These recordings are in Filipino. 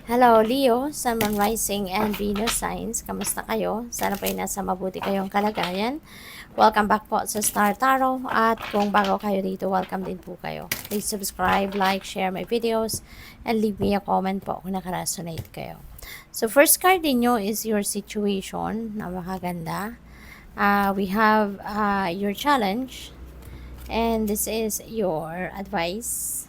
Hello, Leo, Sun, Moon Rising, and Venus Signs. Kamusta kayo? Sana po ay nasa mabuti kayong kalagayan. Welcome back po sa Star Tarot. At kung bago kayo dito, welcome din po kayo. Please subscribe, like, share my videos, and leave me a comment po kung nakaresonate kayo. So, first card ninyo is your situation na makaganda. We have your challenge, and this is your advice.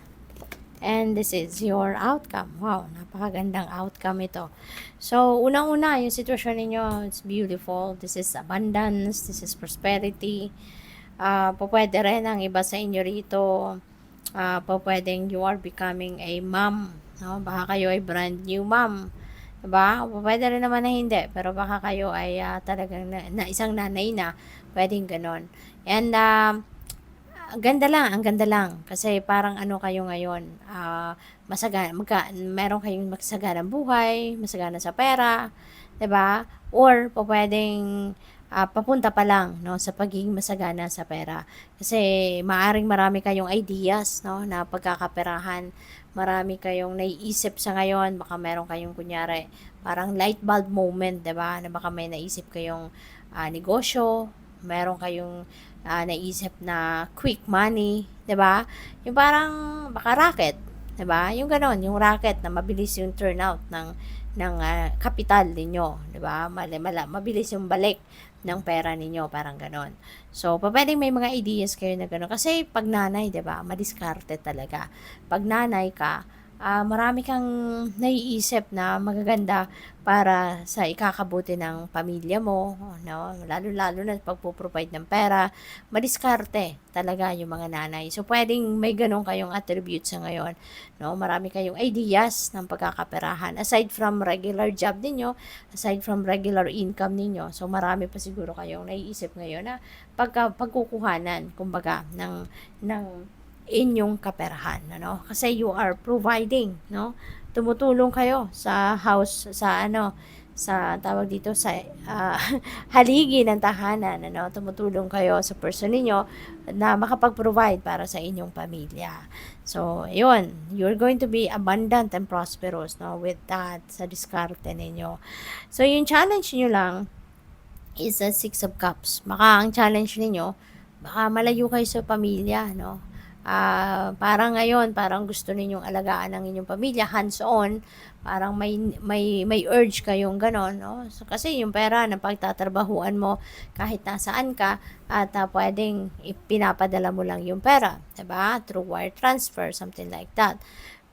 And this is your outcome. Wow, napakagandang outcome ito. So, unang-una, yung sitwasyon ninyo, it's beautiful. This is abundance. This is prosperity. Pwede rin ang iba sa inyo rito. Pwedeng you are becoming a mom. No? Baka kayo ay brand new mom. Diba? Pwede rin naman na hindi. Pero baka kayo ay talagang na isang nanay na. Pwedeng ganon. And, ang ganda lang. Kasi parang ano kayo ngayon, meron kayong masaganang buhay, masagana sa pera, 'di ba? Or pwedeng papunta pa lang no sa pagiging masagana sa pera. Kasi maaring marami kayong ideas no na pagkakaperahan, marami kayong naiisip sa ngayon, baka meron kayong kunyari parang light bulb moment, 'di ba? Na baka may naisip kayong negosyo, meron kayong naisip na quick money, 'di ba? Yung parang baka racket, 'di ba? Yung gano'n, yung racket na mabilis yung turnout ng kapital ninyo, 'di ba? Mabilis yung balik ng pera ninyo, parang gano'n. So, pwedeng may mga ideas kayo na gano'n. Kasi pag nanay, 'di ba? Madiskarte talaga. Pag nanay ka, marami kang naiisip na magaganda para sa ikakabuti ng pamilya mo, no? Lalo-lalo na pagpo-provide ng pera, madiskarte talaga yung mga nanay. So, pwedeng may ganun kayong attributes sa ngayon, no? Marami kayong ideas ng pagkakaperahan. Aside from regular job ninyo, aside from regular income ninyo, so marami pa siguro kayong naiisip ngayon na pagkukuhanan, kumbaga, ng inyong kaperahan, ano? Kasi you are providing, no? Tumutulong kayo sa house, sa tawag dito sa haligi ng tahanan, ano? Tumutulong kayo sa person niyo na makapag-provide para sa inyong pamilya. So, yun, you're going to be abundant and prosperous, no? With that, sa diskarte ninyo. So, yung challenge niyo lang is a Six of Cups. Baka ang challenge ninyo, baka malayo kayo sa pamilya, no? Parang ngayon, parang gusto ninyong alagaan ng inyong pamilya, hands-on, parang may urge kayong ganon, no? So, kasi yung pera na pagtatrabahuan mo kahit nasaan ka, at pwedeng pinapadala mo lang yung pera, 'di ba? Through wire transfer, something like that.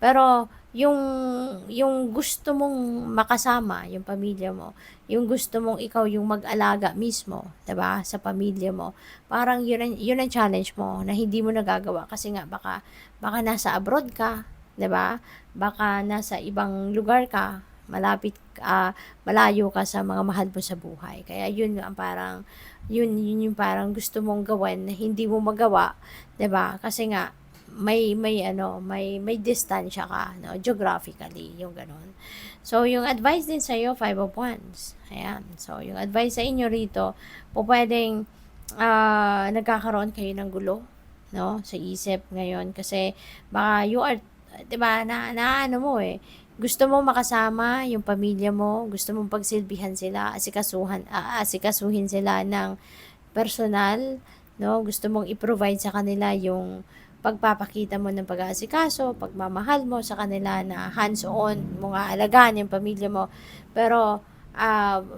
Pero yung gusto mong makasama yung pamilya mo, yung gusto mong ikaw yung mag-alaga mismo, 'di ba, sa pamilya mo. Parang yun ang challenge mo na hindi mo nagagawa kasi nga baka nasa abroad ka, 'di ba? Baka nasa ibang lugar ka, malayo ka sa mga mahal mo sa buhay. Kaya yun ang parang yun yung parang gusto mong gawin na hindi mo magawa, 'di ba? Kasi nga may distansya ka, no, geographically, yung gano'n. So, yung advice din sa'yo, Five of Wands. Ayan. So, yung advice sa inyo rito, pwedeng nagkakaroon kayo ng gulo, no, sa isip ngayon. Kasi, baka you are, di ba, ano mo gusto mo makasama yung pamilya mo, gusto mong pagsilbihan sila, asikasuhin sila ng personal, no, gusto mong i-provide sa kanila yung pagpapakita mo ng pag-aasikaso, pagmamahal mo sa kanila na hands-on, mga alagaan yung pamilya mo. Pero,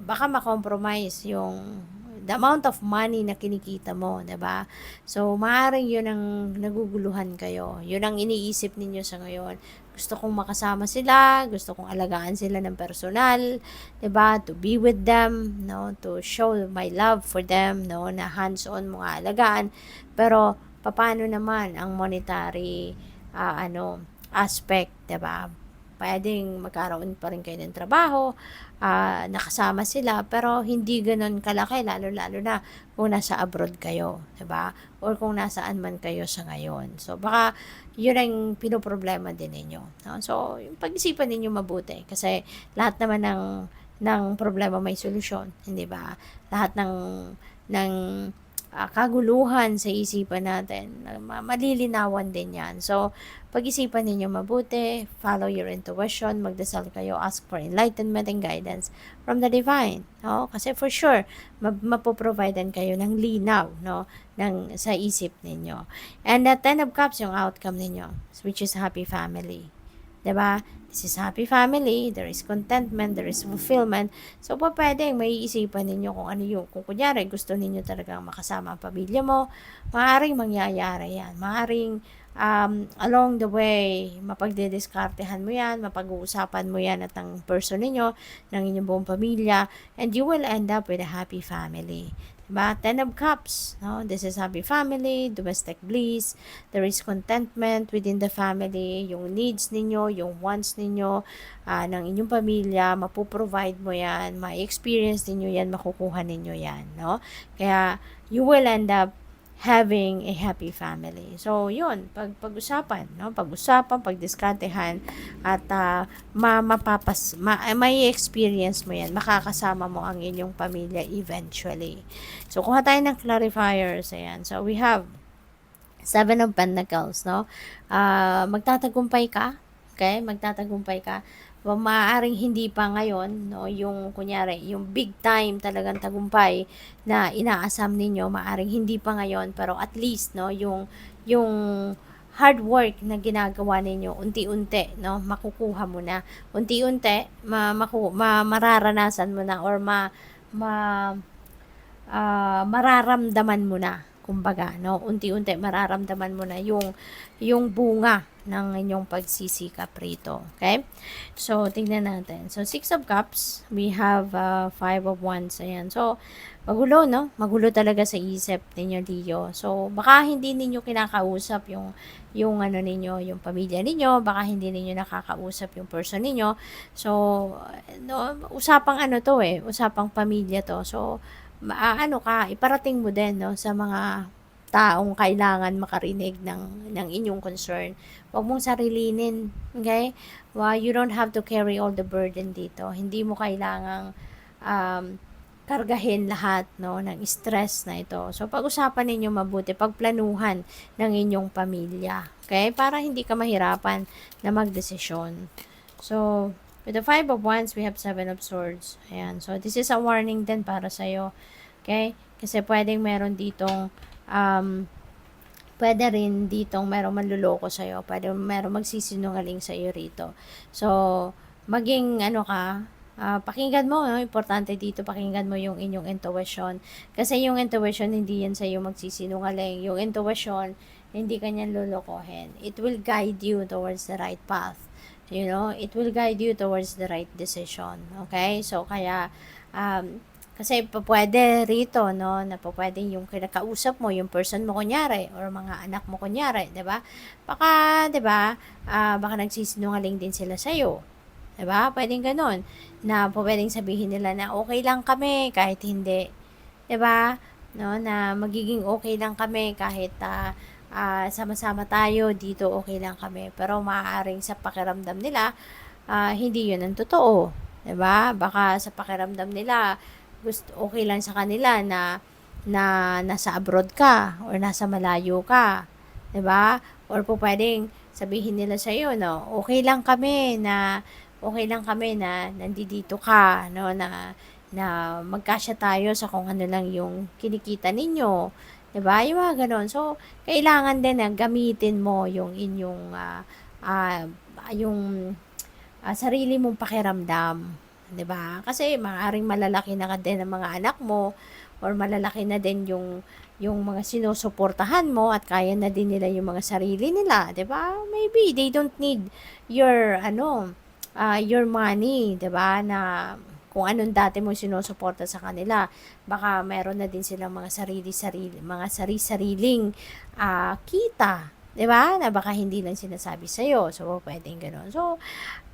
baka ma-compromise yung the amount of money na kinikita mo, 'di ba? So, maaaring 'yun ang naguguluhan kayo. 'Yun ang iniisip ninyo sa ngayon. Gusto kong makasama sila, gusto kong alagaan sila ng personal, 'di ba? To be with them, no, to show my love for them, no, na hands-on mga alagaan. Pero paano naman ang monetary aspect, 'di ba? Pwedeng magkaroon pa rin kayo ng trabaho, nakasama sila, pero hindi gano'n kalaki, lalo-lalo na kung nasa abroad kayo, 'di ba? Or kung nasaan man kayo sa ngayon. So, baka yun ang pinoproblema din ninyo, no? So, yung pag-isipan ninyo mabuti kasi lahat naman ng problema may solusyon, hindi ba? Lahat ng kaguluhan sa isipan natin, malilinawan din yan. So, pag-isipan ninyo mabuti, follow your intuition, magdasal kayo, ask for enlightenment and guidance from the divine. No? Kasi for sure, mapoprovidean kayo ng linaw, no? Sa isip ninyo. And that 10 of Cups, yung outcome ninyo, which is happy family. Diba? This is happy family, there is contentment, there is fulfillment. So, pwedeng may iisipan ninyo kung ano yung, kung kunyari gusto ninyo talagang makasama ang pamilya mo, maaaring mangyayari yan. Maaaring along the way, mapagdidiskartehan mo yan, mapag-uusapan mo yan at ang person ninyo, ng inyong buong pamilya, and you will end up with a happy family. Diba? 10 of Cups, no? This is happy family, domestic bliss, there is contentment within the family, yung needs ninyo, yung wants ninyo, ng inyong pamilya, mapoprovide mo yan, ma-experience ninyo yan, makukuha ninyo yan, no? Kaya, you will end up having a happy family. So, yun, pag-usapan, no? Pag-usapan, pagdiskartehan, at may experience mo yan, makakasama mo ang inyong pamilya eventually. So, kuha tayo ng clarifiers, ayan. So, we have 7 of Pentacles, no? Magtatagumpay ka, okay? Magtatagumpay ka. Maaaring hindi pa ngayon, no, yung kunyari, yung big time talagang tagumpay na inaasam ninyo, maaaring hindi pa ngayon, pero at least, no, yung hard work na ginagawa ninyo, unti-unti, no, makukuha mo na. Unti-unti, mararanasan mo na or mararamdaman mo na, kumbaga, no, unti-unti mararamdaman mo na yung bunga ng inyong pagsisikap rito. Okay? So, tingnan natin. So, 6 of Cups, we have 5 of Wands. Ayan. So, magulo, no? Magulo talaga sa isip ninyo, Leo. So, baka hindi ninyo kinakausap yung ano ninyo, yung pamilya ninyo, baka hindi ninyo nakakausap yung person ninyo. So, no, usapang ano to usapang pamilya to. So, iparating mo din, no, sa mga taong kailangan makarinig ng inyong concern. Huwag mong sarilinin, okay? You don't have to carry all the burden dito. Hindi mo kailangang kargahin lahat, no, ng stress na ito. So, pag-usapan ninyo mabuti, pagplanuhan ng inyong pamilya, okay? Para hindi ka mahirapan na magdesisyon. So, with the 5 of Wands, we have 7 of Swords. Ayan. So, this is a warning din para sa'yo. Okay? Kasi pwedeng meron ditong, pwede rin ditong merong manluloko sa'yo. Pwede merong magsisinungaling sa'yo rito. So, maging pakinggan mo, no? Importante dito, pakinggan mo yung inyong intuition. Kasi yung intuition, hindi yan sa'yo magsisinungaling. Yung intuition, hindi kanyan lulukohin. It will guide you towards the right path. You know, it will guide you towards the right decision. Okay? So, kaya, kasi pwede rito, no, na pwede yung kinakausap mo, yung person mo kunyari, or mga anak mo kunyari, di ba? Baka, di ba, baka nagsisinungaling din sila sa'yo. Di ba? Pwedeng ganun. Na pwedeng sabihin nila na okay lang kami kahit hindi. Di ba? No, na magiging okay lang kami kahit sama-sama tayo dito, okay lang kami. Pero maaaring sa pakiramdam nila, hindi yun ang totoo. Diba? Baka sa pakiramdam nila, okay lang sa kanila na nasa abroad ka or nasa malayo ka. Diba? Or po pwedeng sabihin nila sa iyo, no, okay lang kami na nandito ka, no, na magkasya tayo sa kung ano lang yung kinikita ninyo. Diba? Yung mga ganon. So, kailangan din na gamitin mo yung inyong sarili mong pakiramdam. Diba? Kasi maaaring malalaki na din ang mga anak mo or malalaki na din yung mga sinusuportahan mo at kaya na din nila yung mga sarili nila. Diba? Maybe they don't need your money. Diba? Na kung anong dati mo sinusuporta sa kanila, baka meron na din silang mga sariling kita, 'di ba? Na baka hindi lang sinasabi sa iyo. So, pwedeng ganoon. So,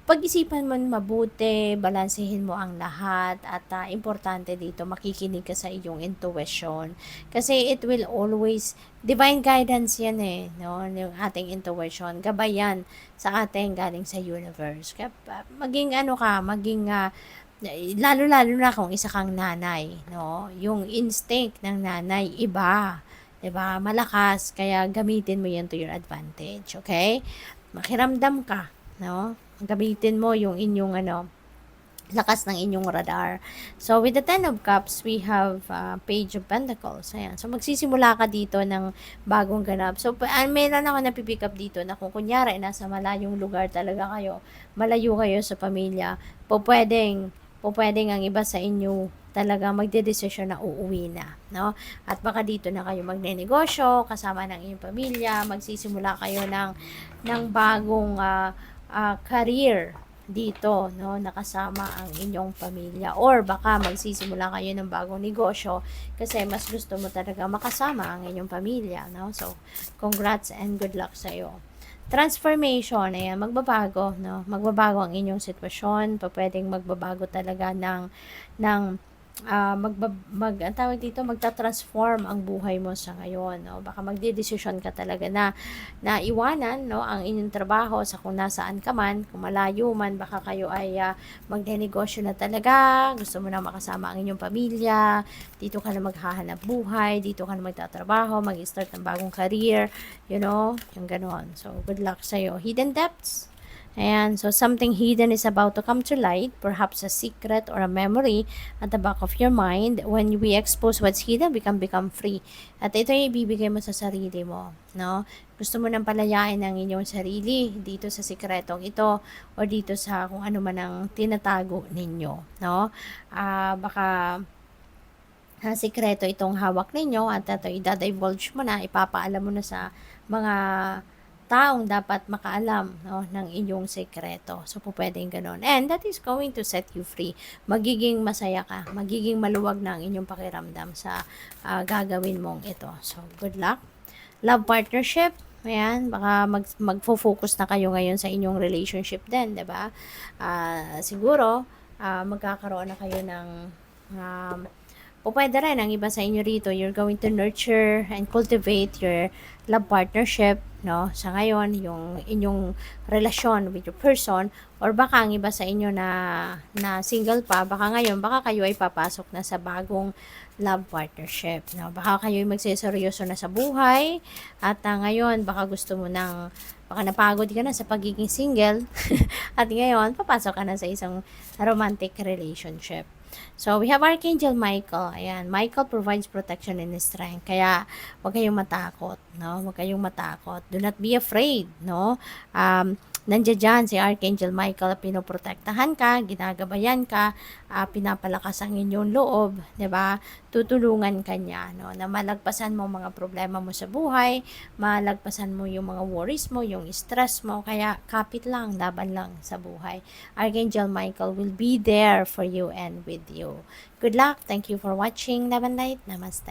pag-isipan mo mabuti, balansehin mo ang lahat at importante dito makikinig ka sa iyong intuition kasi it will always divine guidance yan no, yung ating intuition, gabay yan sa ating galing sa universe. Kaya maging ano ka, maging lalo-lalo na kung isa kang nanay, no? Yung instinct ng nanay iba, 'di ba? Malakas, kaya gamitin mo 'yan to your advantage, okay? Makiramdam ka, no? Gamitin mo yung inyong lakas ng inyong radar. So, with the Ten of Cups, we have Page of Pentacles. Ayan. So, magsisimula ka dito ng bagong ganap. So, meron ako napipick up dito na kung kunyari, nasa malayong lugar talaga kayo, malayo kayo sa pamilya, pwedeng ang iba sa inyo talaga magdedesisyon na uuwi na, no? At baka dito na kayo magnenegosyo, kasama ng inyong pamilya, magsisimula kayo ng bagong career dito, no, nakasama ang inyong pamilya, or baka magsisimula kayo ng bagong negosyo kasi mas gusto mo talaga makasama ang inyong pamilya, no? So, congrats and good luck sa iyo. Transformation, ayan, magbabago, no? Magbabago ang inyong sitwasyon, pwedeng magbabago talaga ng ang tawag dito, magta-transform ang buhay mo sa ngayon, no? Baka magdedesisyon ka talaga na iwanan, no, ang inyong trabaho sa kung nasaan ka man, kung malayo man, baka kayo ay magnenegosyo na talaga, gusto mo na makasama ang inyong pamilya, dito ka na maghahanap buhay, dito ka na magtatrabaho, mag-start ng bagong career, you know, yung ganon. So, good luck sa'yo. Hidden depths. Ayan, so something hidden is about to come to light, perhaps a secret or a memory at the back of your mind. When we expose what's hidden, we can become free. At ito yung ibibigay mo sa sarili mo, no? Gusto mo nang palayain ang inyong sarili dito sa sikretong ito o dito sa kung ano man ang tinatago ninyo, no? Baka sikreto itong hawak ninyo at ito i-divulge mo na, ipapaalam mo na sa mga taong dapat makaalam, no, ng inyong sekreto. So, pwedeng ganon. And that is going to set you free. Magiging masaya ka. Magiging maluwag na ang inyong pakiramdam sa gagawin mong ito. So, good luck. Love partnership. Ayan, baka magfo-focus na kayo ngayon sa inyong relationship din, 'di ba? Siguro, magkakaroon na kayo ng o pwede rin, ang iba sa inyo rito, you're going to nurture and cultivate your love partnership, no? Sa ngayon, yung inyong relasyon with your person, or baka ang iba sa inyo na single pa, baka ngayon, baka kayo ay papasok na sa bagong love partnership, no? Baka kayo ay magseseryoso na sa buhay, at ngayon, baka gusto mo baka napagod ka na sa pagiging single, at ngayon, papasok ka na sa isang romantic relationship. So, we have Archangel Michael. Ayan, Michael provides protection and strength. Kaya, huwag kayong matakot, no? Huwag kayong matakot. Do not be afraid, no? Nandiyan dyan si Archangel Michael, pinoprotektahan ka, ginagabayan ka, pinapalakas ang inyong loob, 'di ba? Tutulungan ka niya, no, na malagpasan mo mga problema mo sa buhay, malagpasan mo yung mga worries mo, yung stress mo, kaya kapit lang, laban lang sa buhay. Archangel Michael will be there for you and with you. Good luck. Thank you for watching. Love and light. Namaste.